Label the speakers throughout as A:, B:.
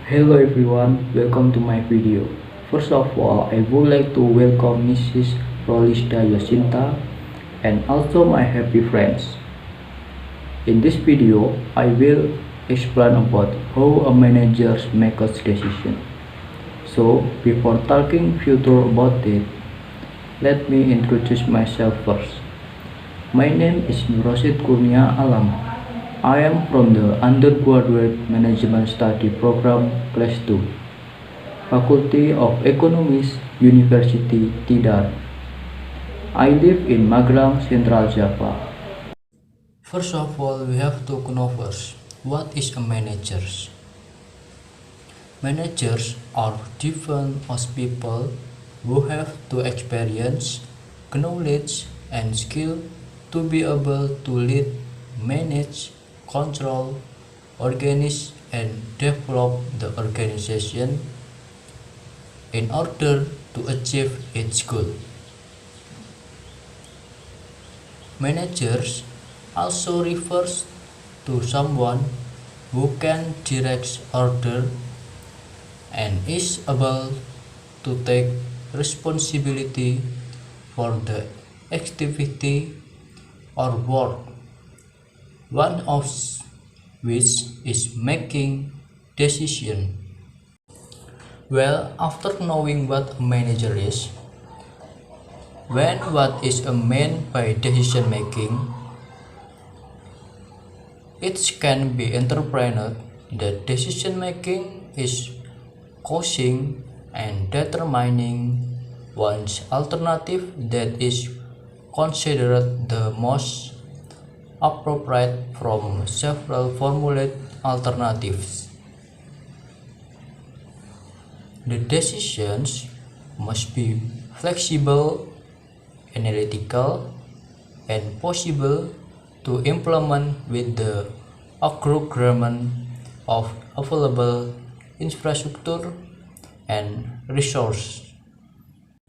A: Hello everyone, welcome to my video. First of all, I would like to welcome Mrs. Rolista Jacinta and also my happy friends. In this video, I will explain about how a manager makes a decision. So, before talking further about it, let me introduce myself first. My name is Nurasid Kurnia Alam. I am from the Undergraduate Management Study Program Class 2. Faculty of Economics, University Tidar. I live in Magelang, Central Java. First of all, we have to know first what is a manager. Managers are defined as people who have the experience, knowledge, and skill to be able to lead, manage, control, organize, and develop the organization in order to achieve its goal. Managers also refers to someone who can direct order and is able to take responsibility for the activity or work, one of which is making decision. Well, after knowing what a manager is, when what is meant by decision making, it can be interpreted that decision making is causing and determining one's alternative that is considered the most appropriate from several formulated alternatives. The decisions must be flexible, analytical, and possible to implement with the agreement of available infrastructure and resources.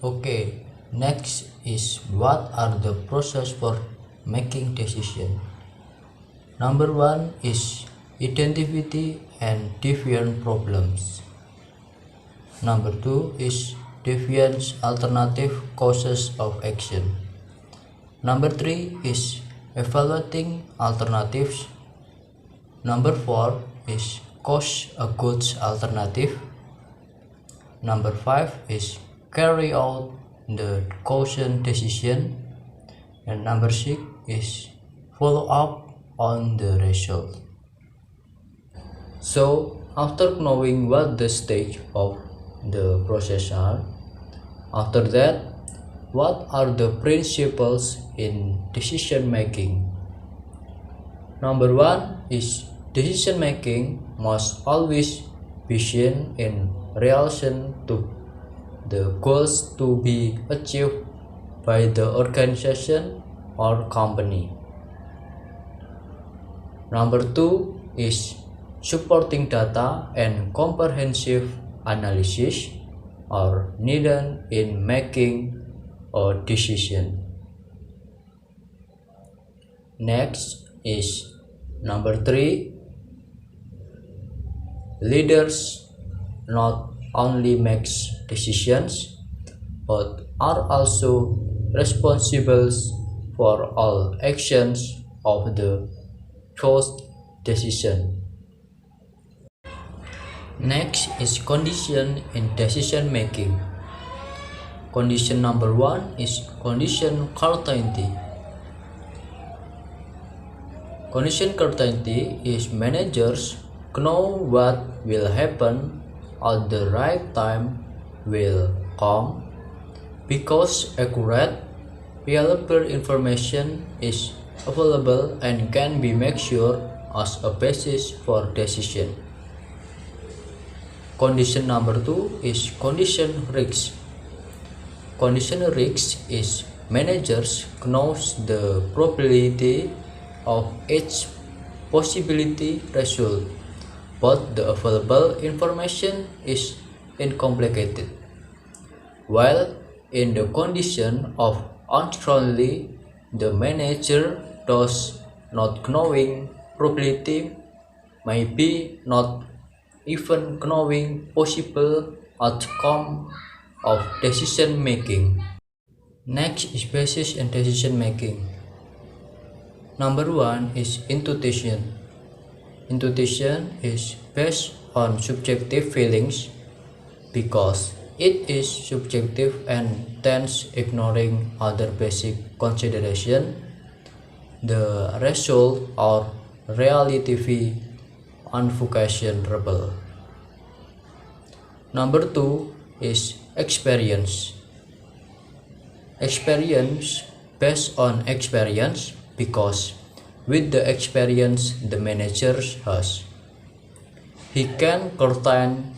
A: Okay, next is what are the process for making decision. Number one is identify and define problems. Number two is define alternative courses of action. Number three is evaluating alternatives. Number four is cost a good alternative. Number five is carry out the caution decision. And number six is follow up on the result. So after knowing what the stage of the process are, after that, what are the principles in decision making? Number one is decision making must always be seen in relation to the goals to be achieved by the organization or company. Number two is supporting data and comprehensive analysis are needed in making a decision. Next is number three, leaders not only makes decisions but are also responsible for all actions of the first decision. Next is condition in decision making. Condition number one is condition certainty. Condition certainty is managers know what will happen at the right time will come because accurate, reliable information is available and can be made sure as a basis for decision. Condition number two is condition risk. Condition risk is managers knows the probability of each possibility result, but the available information is incomplete. While in the condition of uncertainty, the manager does not knowing probability may be not even knowing possible outcome of decision making. Next is basis in decision making. Number one is intuition. Intuition is based on subjective feelings because it is subjective and tends ignoring other basic consideration. The result or reality unquestionable. Number two is experience. Experience based on experience because with the experience the manager has, he can curtain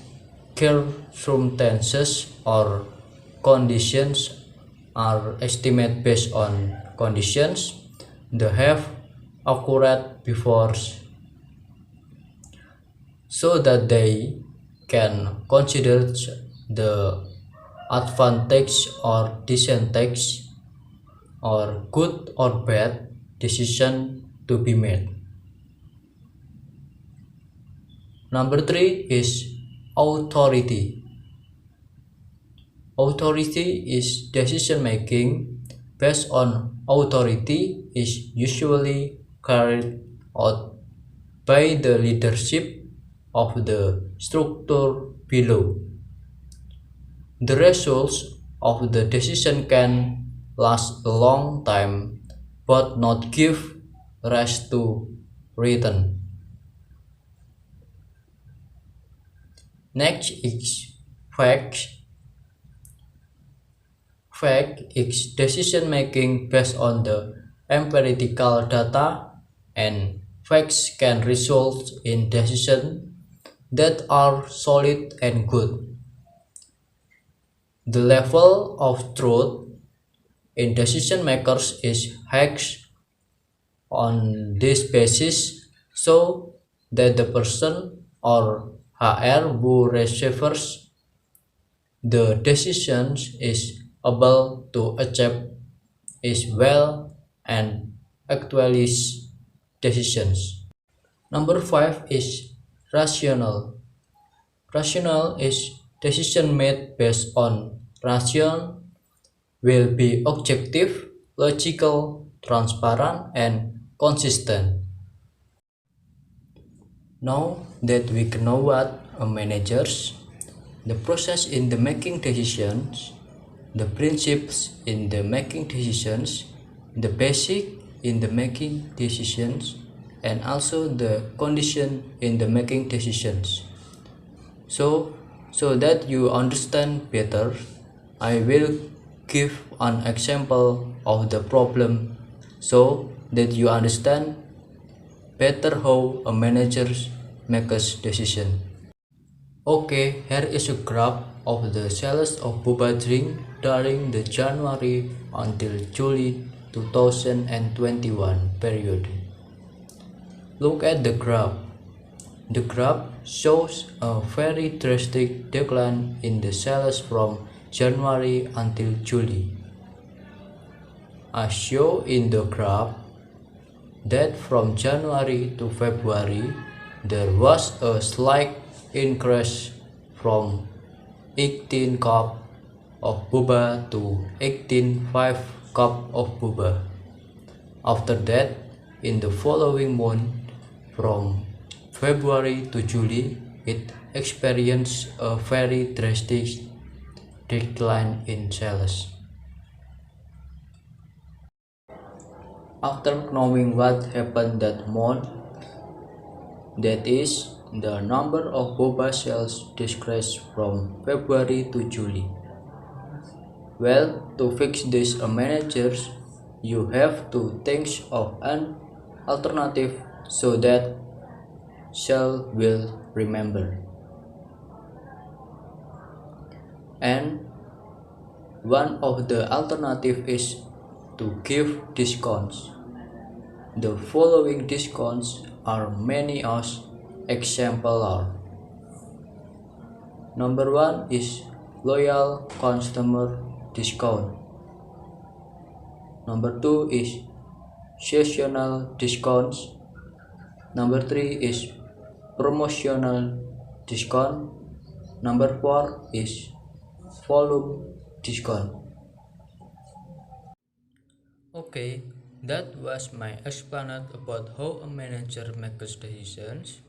A: circumstances or conditions are estimated based on conditions they have occurred before so that they can consider the advantage or disadvantage or good or bad decision to be made. Number three is authority. Authority is decision making based on authority is usually carried out by the leadership of the structure below. The results of the decision can last a long time but not give rise to return. Next is fact. Fact is decision making based on the empirical data, and facts can result in decisions that are solid and good. The level of truth in decision makers is hiked on this basis so that the person or HR who receives the decisions is able to accept is well and actualize decisions. Number five is rational. Rational is decision made based on reason, will be objective, logical, transparent, and consistent. Now that we know what a manager's, the process in the making decisions, the principles in the making decisions, the basic in the making decisions, and also the condition in the making decisions. So that you understand better, I will give an example of the problem so that you understand better how a manager makes decision. Okay, here is a graph of the sales of boba drink during the January until July 2021 period. Look at the graph. The graph shows a very drastic decline in the sales from January until July. As shown in the graph, that from January to February there was a slight increase from 18 cup of boba to 18.5 cup of boba. After that, in the following month, from February to July, it experienced a very drastic decline in sales. After knowing what happened that month, that is, the number of boba sales decreased from February to July. Well, to fix this, managers, you have to think of an alternative so that sales will remember. And one of the alternative is to give discounts. The following discounts are many as example are. Number one is loyal customer discount. Number two is seasonal discounts. Number three is promotional discount. Number 4 is volume discount. Okay, that was my explanation about how a manager makes decisions.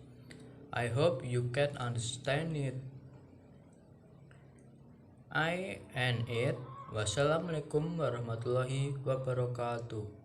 A: I hope you can understand it. I and it. Wassalamualaikum warahmatullahi wabarakatuh.